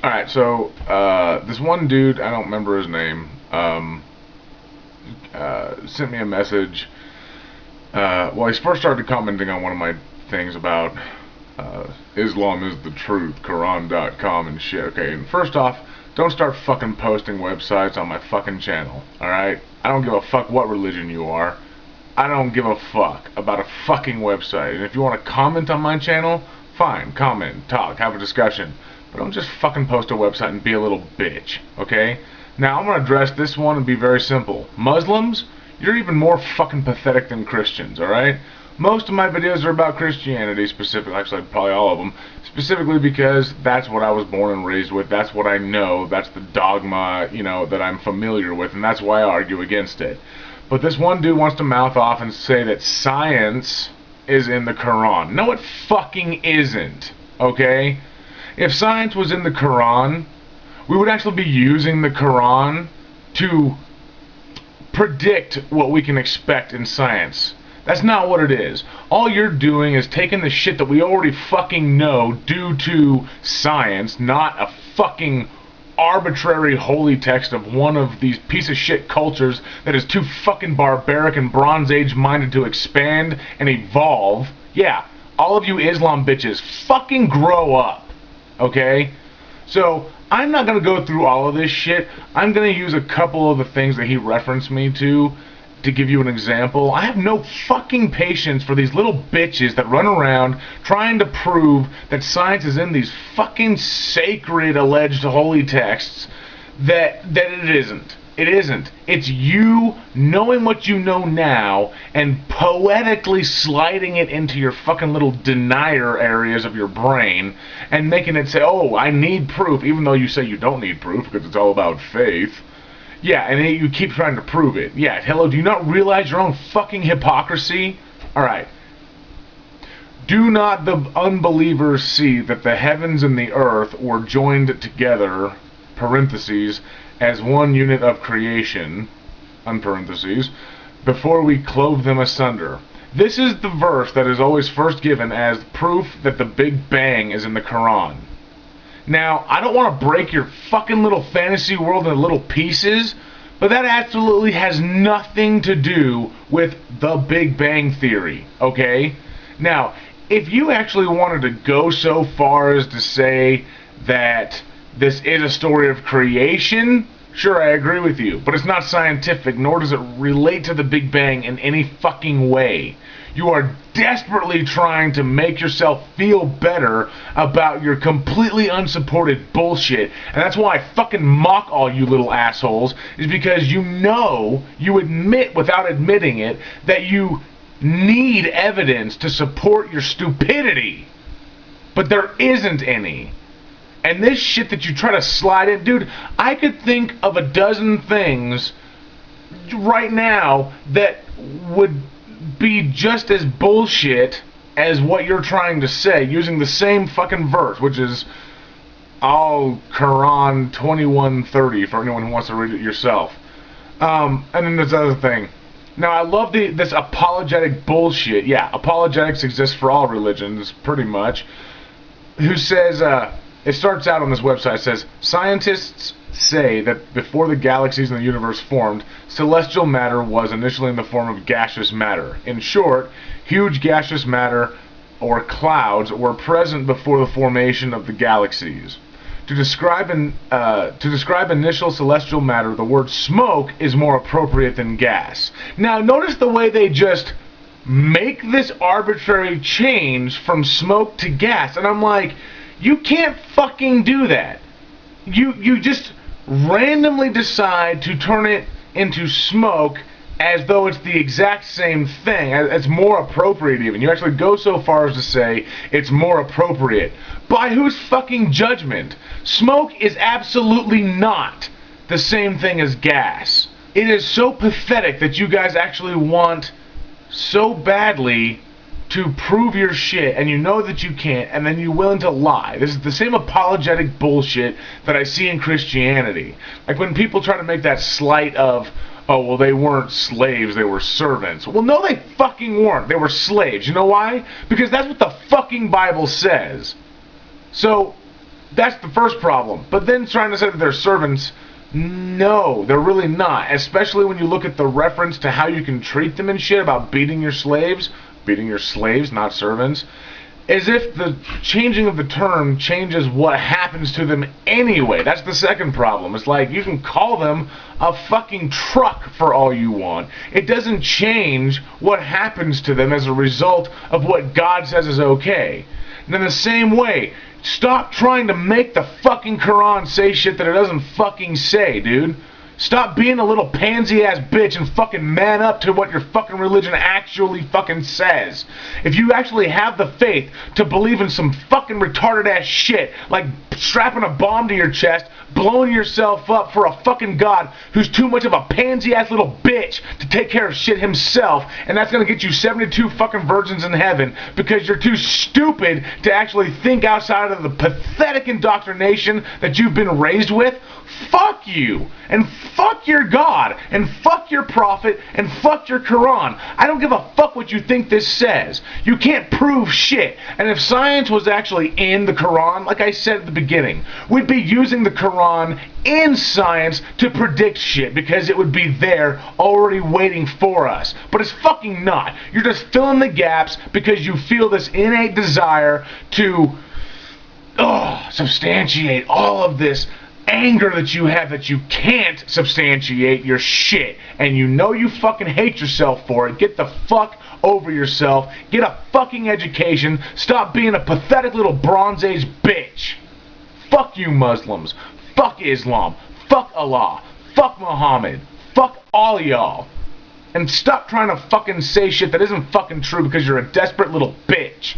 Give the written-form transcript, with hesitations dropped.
Alright, so, this one dude, I don't remember his name, sent me a message. Well, he first started commenting on one of my things about, Islam is the truth, Quran.com and shit. Okay, and first off, don't start fucking posting websites on my fucking channel, alright? I don't give a fuck what religion you are. I don't give a fuck about a fucking website. And if you want to comment on my channel, fine, comment, talk, have a discussion. But don't just fucking post a website and be a little bitch, okay? Now, I'm going to address this one and be very simple. Muslims, you're even more fucking pathetic than Christians, alright? Most of my videos are about Christianity, specifically, actually probably all of them, specifically because that's what I was born and raised with, that's what I know, that's the dogma, you know, that I'm familiar with, and that's why I argue against it. But this one dude wants to mouth off and say that science is in the Quran. No, it fucking isn't, okay? If science was in the Quran, we would actually be using the Quran to predict what we can expect in science. That's not what it is. All you're doing is taking the shit that we already fucking know due to science, not a fucking arbitrary holy text of one of these piece of shit cultures that is too fucking barbaric and Bronze Age minded to expand and evolve. Yeah, all of you Islam bitches, fucking grow up, okay? So, I'm not gonna go through all of this shit. I'm gonna use a couple of the things that he referenced me to give you an example. I have no fucking patience for these little bitches that run around trying to prove that science is in these fucking sacred alleged holy texts that it isn't. It isn't. It's you knowing what you know now and poetically sliding it into your fucking little denier areas of your brain and making it say, oh, I need proof, even though you say you don't need proof because it's all about faith. Yeah, and you keep trying to prove it. Yeah, hello, do you not realize your own fucking hypocrisy? Alright. Do not the unbelievers see that the heavens and the earth were joined together, parentheses, as one unit of creation, unparentheses, before we clove them asunder? This is the verse that is always first given as proof that the Big Bang is in the Quran. Now, I don't want to break your fucking little fantasy world into little pieces, but that absolutely has nothing to do with the Big Bang Theory, okay? Now, if you actually wanted to go so far as to say that this is a story of creation, sure, I agree with you, but it's not scientific, nor does it relate to the Big Bang in any fucking way. You are desperately trying to make yourself feel better about your completely unsupported bullshit. And that's why I fucking mock all you little assholes, is because you know, you admit without admitting it, that you need evidence to support your stupidity. But there isn't any. And this shit that you try to slide in, dude, I could think of a dozen things right now that would be just as bullshit as what you're trying to say, using the same fucking verse, which is Quran 21:30 for anyone who wants to read it yourself. And then this other thing. Now, I love this apologetic bullshit. Yeah, apologetics exist for all religions, pretty much. Who says, it starts out on this website, it says, scientists say that before the galaxies in the universe formed, celestial matter was initially in the form of gaseous matter. In short, huge gaseous matter, or clouds, were present before the formation of the galaxies. To describe initial celestial matter, the word smoke is more appropriate than gas. Now, notice the way they just make this arbitrary change from smoke to gas, and I'm like, you can't fucking do that. You just randomly decide to turn it into smoke as though it's the exact same thing. It's more appropriate even. You actually go so far as to say it's more appropriate. By whose fucking judgment? Smoke is absolutely not the same thing as gas. It is so pathetic that you guys actually want so badly to prove your shit, and you know that you can't, and then you're willing to lie. This is the same apologetic bullshit that I see in Christianity. Like when people try to make that slight of, oh, well, they weren't slaves, they were servants. Well, no, they fucking weren't. They were slaves. You know why? Because that's what the fucking Bible says. So, That's the first problem. But then trying to say that they're servants, no, they're really not. Especially when you look at the reference to how you can treat them and shit about beating your slaves, not servants, as if the changing of the term changes what happens to them anyway. That's the second problem. It's like, you can call them a fucking truck for all you want. It doesn't change what happens to them as a result of what God says is okay. And in the same way, stop trying to make the fucking Quran say shit that it doesn't fucking say, dude. Stop being a little pansy-ass bitch and fucking man up to what your fucking religion actually fucking says. If you actually have the faith to believe in some fucking retarded-ass shit, like strapping a bomb to your chest, blowing yourself up for a fucking God who's too much of a pansy-ass little bitch to take care of shit himself, and that's gonna get you 72 fucking virgins in heaven because you're too stupid to actually think outside of the pathetic indoctrination that you've been raised with, fuck you, and fuck your God, and fuck your prophet, and fuck your Quran. I don't give a fuck what you think this says. You can't prove shit. And if science was actually in the Quran, like I said at the beginning, we'd be using the Quran in science to predict shit, because it would be there already waiting for us. But it's fucking not. You're just filling the gaps because you feel this innate desire to substantiate all of this anger that you have that you can't substantiate your shit, and you know you fucking hate yourself for it. Get the fuck over yourself. Get a fucking education. Stop being a pathetic little Bronze Age bitch. Fuck you Muslims. Fuck Islam. Fuck Allah. Fuck Muhammad. Fuck all y'all. And stop trying to fucking say shit that isn't fucking true because you're a desperate little bitch.